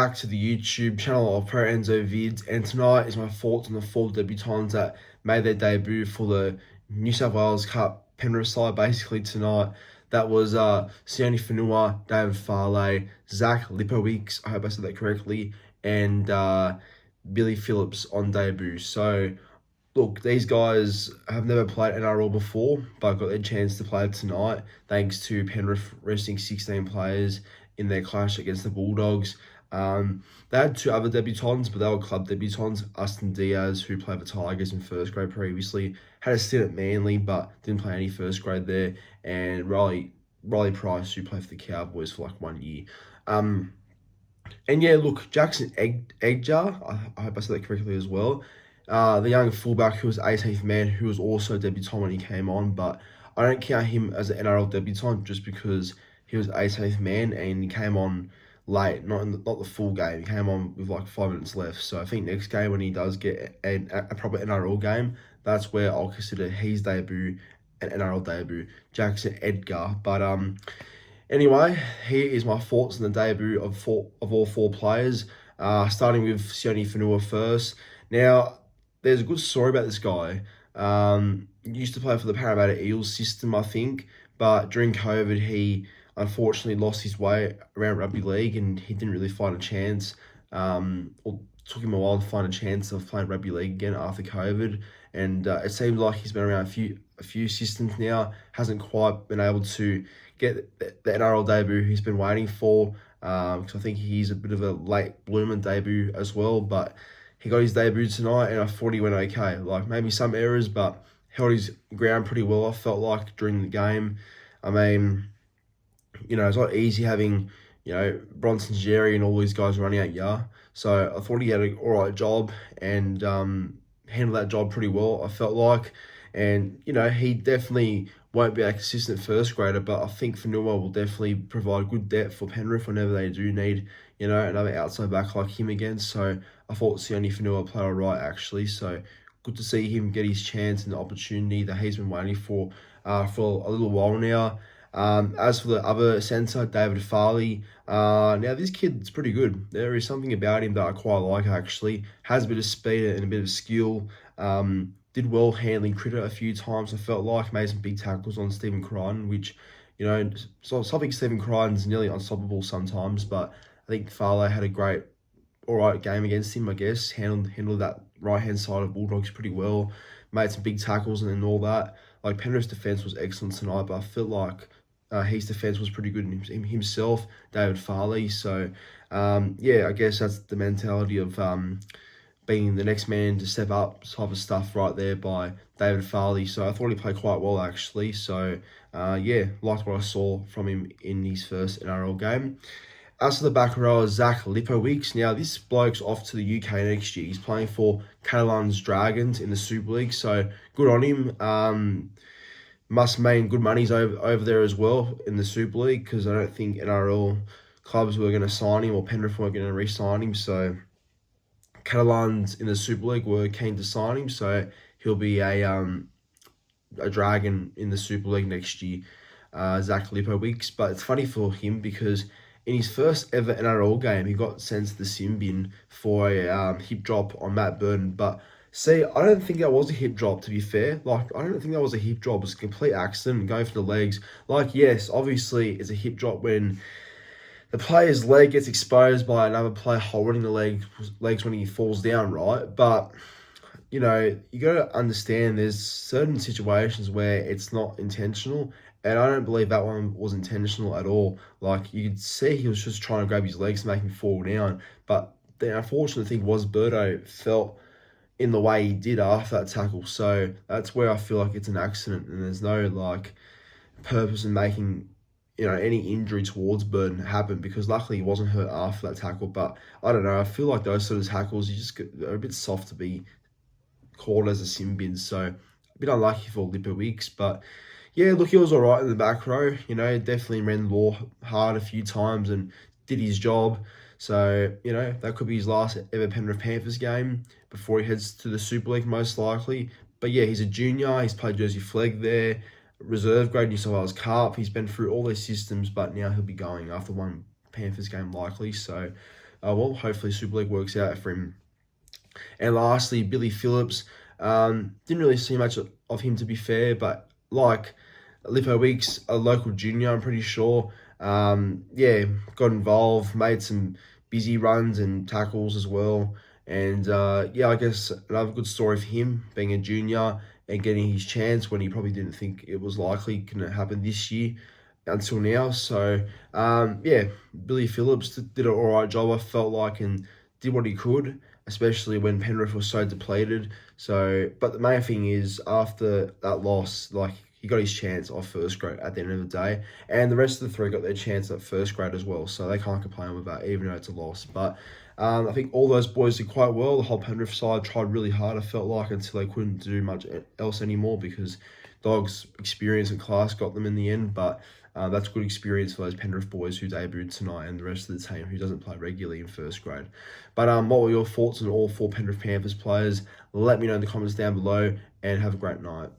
back to the YouTube channel of Pro Enzo Vids, and tonight is my thoughts on the 4 debutants that made their debut for the New South Wales Cup Penrith side basically tonight. That was Sione Fonua, David Fale, Lipowicz, I hope I said that correctly, and Billy Phillps on debut. So look, these guys have never played NRL before, but got their chance to play tonight thanks to Penrith resting 16 players in their clash against the Bulldogs. They had 2 other debutants, but they were club debutants. Austin Diaz, who played for Tigers in first grade previously, had a stint at Manly, but didn't play any first grade there. And Riley Price, who played for the Cowboys for like 1 year. And yeah, look, Jackson Eggjar, I hope I said that correctly as well. The young fullback who was 18th man, who was also a debutant when he came on, but I don't count him as an NRL debutant just because he was 18th man and he came on late, not the full game. He came on with like 5 minutes left. So I think next game when he does get a proper NRL game, that's where I'll consider his debut an NRL debut, Jackson Eggjar. But anyway, here is my thoughts on the debut of all 4 players. Starting with Sione Fonua first. Now, there's a good story about this guy. He used to play for the Parramatta Eels system, I think, but during COVID, he unfortunately lost his way around rugby league and he didn't really find a chance. Or took him a while to find a chance of playing rugby league again after COVID. And it seems like he's been around a few systems now, hasn't quite been able to get the NRL debut he's been waiting for. Because I think he's a bit of a late bloomer debut as well, but he got his debut tonight, and I thought he went okay. Like, maybe some errors, but held his ground pretty well, I felt like, during the game. I mean, it's not easy having, Bronson, Jerry, and all these guys running at you. So I thought he had an all right job and handled that job pretty well, I felt like. And, he definitely won't be a consistent first grader, but I think Fonua will definitely provide good depth for Penrith whenever they do need, another outside back like him again. So I thought Sione Fonua played all right, actually. So good to see him get his chance and the opportunity that he's been waiting for a little while now. As for the other centre, David Fale, now this kid's pretty good. There is something about him that I quite like, actually. Has a bit of speed and a bit of skill. Did well handling cricket a few times, I felt like. Made some big tackles on Stephen Crichton, which, something Stephen Crichton's nearly unstoppable sometimes, but I think Fale had a all right game against him, I guess. Handled that right-hand side of Bulldogs pretty well. Made some big tackles and all that. Like, Penrith's defence was excellent tonight, but I feel like his defence was pretty good in himself, David Fale. So, yeah, I guess that's the mentality of being the next man to step up type of stuff right there by David Fale. So I thought he played quite well, actually. So, yeah, liked what I saw from him in his first NRL game. As for the back row, Lipowicz. Now, this bloke's off to the UK next year. He's playing for Catalan's Dragons in the Super League, so good on him. Must mean good money's over there as well in the Super League, because I don't think NRL clubs were going to sign him, or Penrith weren't going to re-sign him. So Catalans in the Super League were keen to sign him, so he'll be a Dragon in the Super League next year, Lipowicz. But it's funny for him because in his first ever NRL game, he got sent to the sin bin for a hip drop on Matt Burton. But see, I don't think that was a hip drop, to be fair. Like, I don't think that was a hip drop. It was a complete accident, going for the legs. Like, yes, obviously it's a hip drop when the player's leg gets exposed by another player holding the legs when he falls down, right? But, you got to understand there's certain situations where it's not intentional. And I don't believe that one was intentional at all. Like, you could see he was just trying to grab his legs to make him fall down. But the unfortunate thing was Birdo felt in the way he did after that tackle. So that's where I feel like it's an accident and there's no, purpose in making, any injury towards Burton happen, because luckily he wasn't hurt after that tackle. But I don't know. I feel like those sort of tackles, they're a bit soft to be called as a sin bin. So a bit unlucky for Lipowicz, but yeah, look, he was all right in the back row. Definitely ran the ball hard a few times and did his job. So, that could be his last ever Penrith Panthers game before he heads to the Super League, most likely. But yeah, he's a junior. He's played Jersey Flegg there, reserve grade New South Wales Cup. He's been through all these systems, but now he'll be going after one Panthers game likely. So, well, hopefully Super League works out for him. And lastly, Billy Phillps. Didn't really see much of him, to be fair, but like Lipowicz, a local junior, I'm pretty sure. Yeah, got involved, made some busy runs and tackles as well. And yeah, I guess another good story for him, being a junior and getting his chance when he probably didn't think it was likely going to happen this year until now. So yeah, Billy Phillips did an all right job, I felt like, and did what he could, especially when Penrith was so depleted. So, but the main thing is, after that loss, like, he got his chance off first grade at the end of the day, and the rest of the three got their chance at first grade as well. So they can't complain with that, even though it's a loss. But I think all those boys did quite well. The whole Penrith side tried really hard, I felt like, until they couldn't do much else anymore because Dogs' experience and class got them in the end. But that's good experience for those Penrith boys who debuted tonight and the rest of the team who doesn't play regularly in first grade. But what were your thoughts on all four Penrith Panthers players? Let me know in the comments down below, and have a great night.